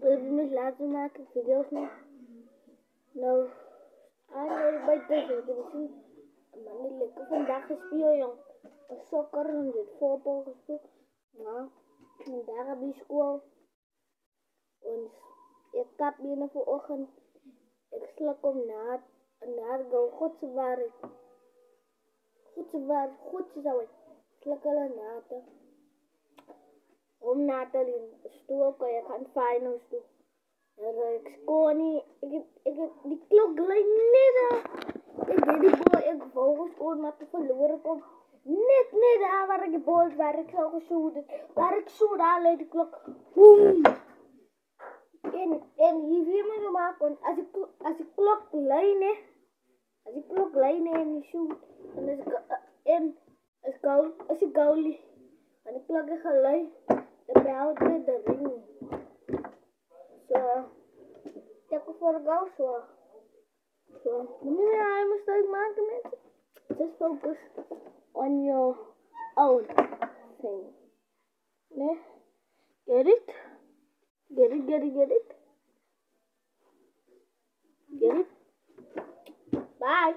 Ik moet laten maken video's nog. Nou, eigenlijk bij deze zien. Maar niet lekker vandaag gespeeld, jong. Een soccer en dit voetbal gespeeld. Nou, vandaag heb ik school. En ik heb binnen vanochtend. Ik slak om na het go. God ze waren. Goed zou ik. Slak alle naten. Om na te doen. Stoel kan je gaan finals doen. Ik kon niet. Die klok lijkt niet. Ik deed die bal. Ik wou gescoord, maar te verloren kom. Net daar waar ik de bal, waar ik zou geschoten. Waar ik zo daar leid de klok. Boom. En hier wil je me maken. Als ik klok lijnen. Als ik klok lijnen en die shoot. Dan is ik en als ik goalie. En de klok is gelijk. Dan behoudt het de ring. Zo. Check voor de goal zo. Zo. Ja, je moet het maken mensen. Just focus on your own thing. Nee? Get it? Get it? Get it? Get it? Bye.